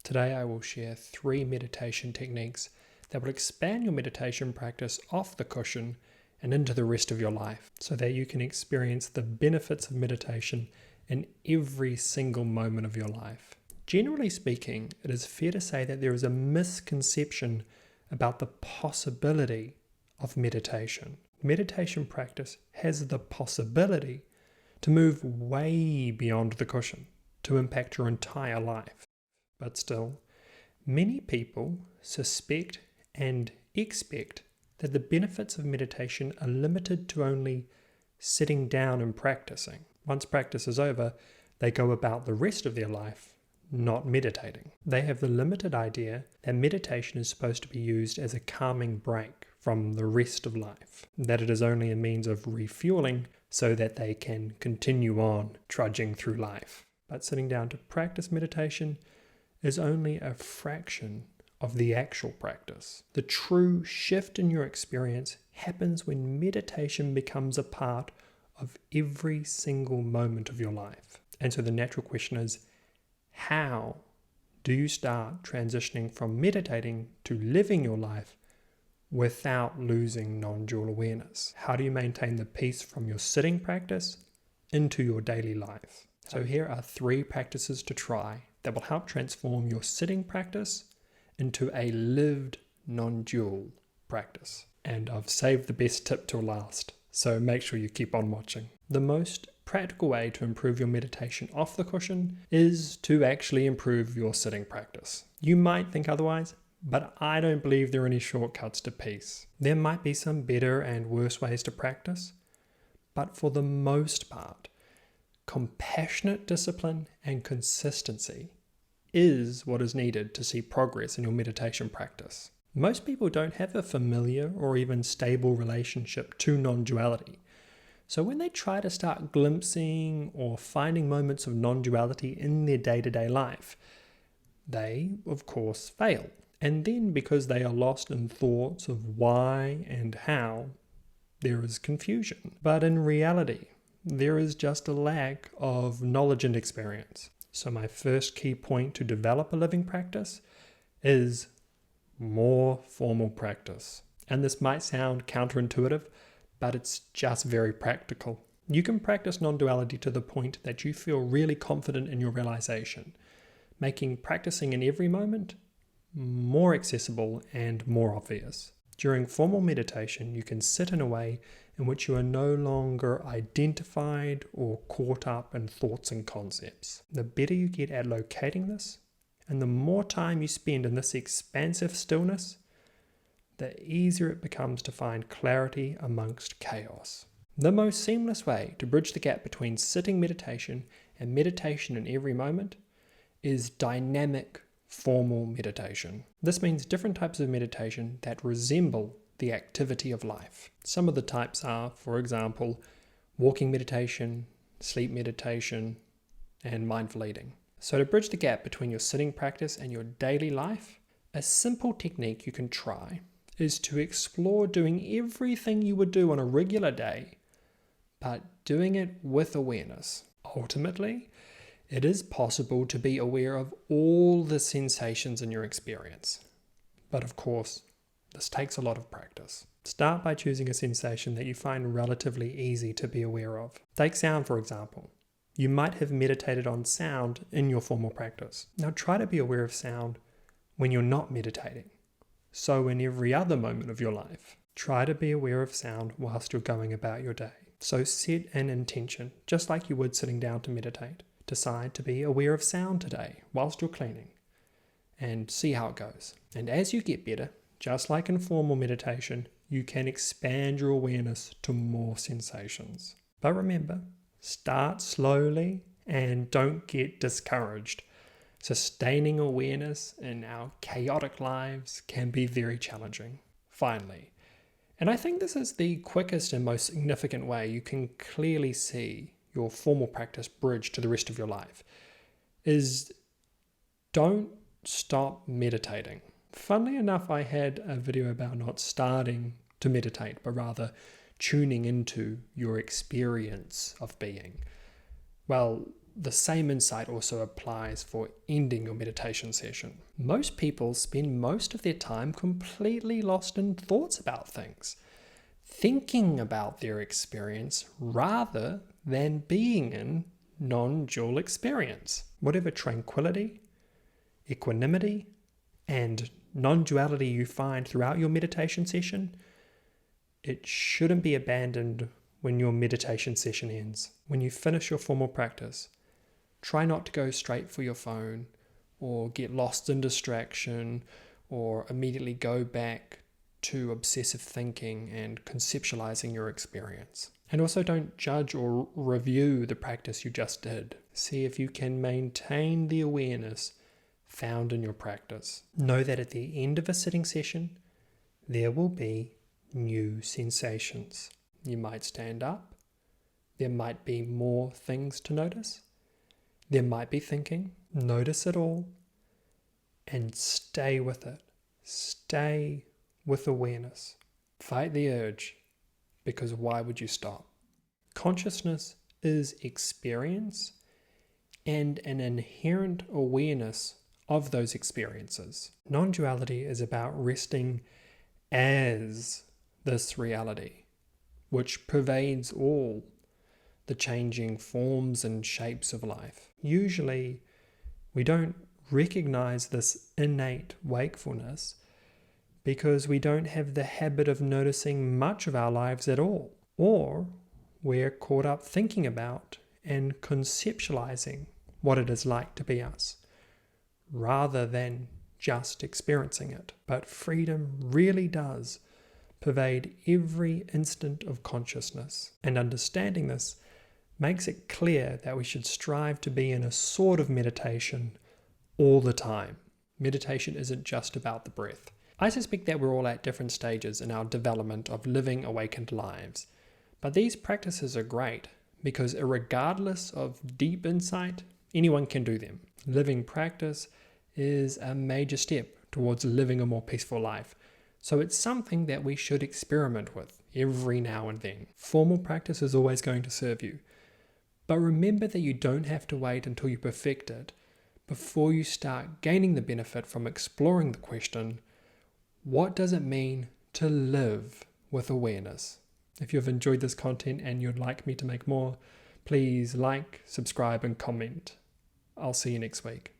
Today I will share 3 meditation techniques that will expand your meditation practice off the cushion and into the rest of your life so that you can experience the benefits of meditation in every single moment of your life. Generally speaking, it is fair to say that there is a misconception about the possibility of meditation. Meditation practice has the possibility to move way beyond the cushion, to impact your entire life. But still, many people suspect and expect that the benefits of meditation are limited to only sitting down and practicing. Once practice is over, they go about the rest of their life not meditating. They have the limited idea that meditation is supposed to be used as a calming break from the rest of life, that it is only a means of refueling so that they can continue on trudging through life. But sitting down to practice meditation is only a fraction of the actual practice. The true shift in your experience happens when meditation becomes a part of every single moment of your life. And so the natural question is, how do you start transitioning from meditating to living your life without losing non-dual awareness? How do you maintain the peace from your sitting practice into your daily life? So here are 3 practices to try that will help transform your sitting practice into a lived non-dual practice. And I've saved the best tip till last, so make sure you keep on watching. The most practical way to improve your meditation off the cushion is to actually improve your sitting practice. You might think otherwise, but I don't believe there are any shortcuts to peace. There might be some better and worse ways to practice, but for the most part, compassionate discipline and consistency is what is needed to see progress in your meditation practice. Most people don't have a familiar or even stable relationship to non-duality. So when they try to start glimpsing or finding moments of non-duality in their day-to-day life, they, of course, fail. And then because they are lost in thoughts of why and how, there is confusion. But in reality, there is just a lack of knowledge and experience. So my first key point to develop a living practice is more formal practice. And this might sound counterintuitive, but it's just very practical. You can practice non-duality to the point that you feel really confident in your realization, making practicing in every moment more accessible and more obvious. During formal meditation, you can sit in a way in which you are no longer identified or caught up in thoughts and concepts. The better you get at locating this, and the more time you spend in this expansive stillness, the easier it becomes to find clarity amongst chaos. The most seamless way to bridge the gap between sitting meditation and meditation in every moment is dynamic formal meditation. This means different types of meditation that resemble the activity of life. Some of the types are, for example, walking meditation, sleep meditation, and mindful eating. So to bridge the gap between your sitting practice and your daily life, a simple technique you can try is to explore doing everything you would do on a regular day, but doing it with awareness. Ultimately, it is possible to be aware of all the sensations in your experience. But of course, this takes a lot of practice. Start by choosing a sensation that you find relatively easy to be aware of. Take sound, for example. You might have meditated on sound in your formal practice. Now try to be aware of sound when you're not meditating. So in every other moment of your life, try to be aware of sound whilst you're going about your day. So set an intention, just like you would sitting down to meditate. Decide to be aware of sound today whilst you're cleaning and see how it goes. And as you get better, just like in formal meditation, you can expand your awareness to more sensations. But remember, start slowly and don't get discouraged. Sustaining awareness in our chaotic lives can be very challenging. Finally, and I think this is the quickest and most significant way you can clearly see your formal practice bridge to the rest of your life, is don't stop meditating. Funnily enough, I had a video about not starting to meditate, but rather tuning into your experience of being. Well, the same insight also applies for ending your meditation session. Most people spend most of their time completely lost in thoughts about things, thinking about their experience rather than being in non-dual experience. Whatever tranquility, equanimity, and non-duality you find throughout your meditation session, it shouldn't be abandoned when your meditation session ends. When you finish your formal practice, try not to go straight for your phone or get lost in distraction or immediately go back to obsessive thinking and conceptualizing your experience. And also don't judge or review the practice you just did. See if you can maintain the awareness found in your practice. Know that at the end of a sitting session, there will be new sensations. You might stand up. There might be more things to notice. There might be thinking. Notice it all and stay with it. Stay with awareness. Fight the urge, because why would you stop? Consciousness is experience and an inherent awareness of those experiences. Non-duality is about resting as this reality, which pervades all the changing forms and shapes of life. Usually, we don't recognize this innate wakefulness because we don't have the habit of noticing much of our lives at all, or we're caught up thinking about and conceptualizing what it is like to be us, rather than just experiencing it. But freedom really does pervade every instant of consciousness, and understanding this makes it clear that we should strive to be in a sort of meditation all the time. Meditation isn't just about the breath. I suspect that we're all at different stages in our development of living awakened lives, but these practices are great because regardless of deep insight, anyone can do them. Living practice is a major step towards living a more peaceful life, so it's something that we should experiment with every now and then. Formal practice is always going to serve you, but remember that you don't have to wait until you perfect it before you start gaining the benefit from exploring the question, what does it mean to live with awareness? If you've enjoyed this content and you'd like me to make more, please like, subscribe, and comment. I'll see you next week.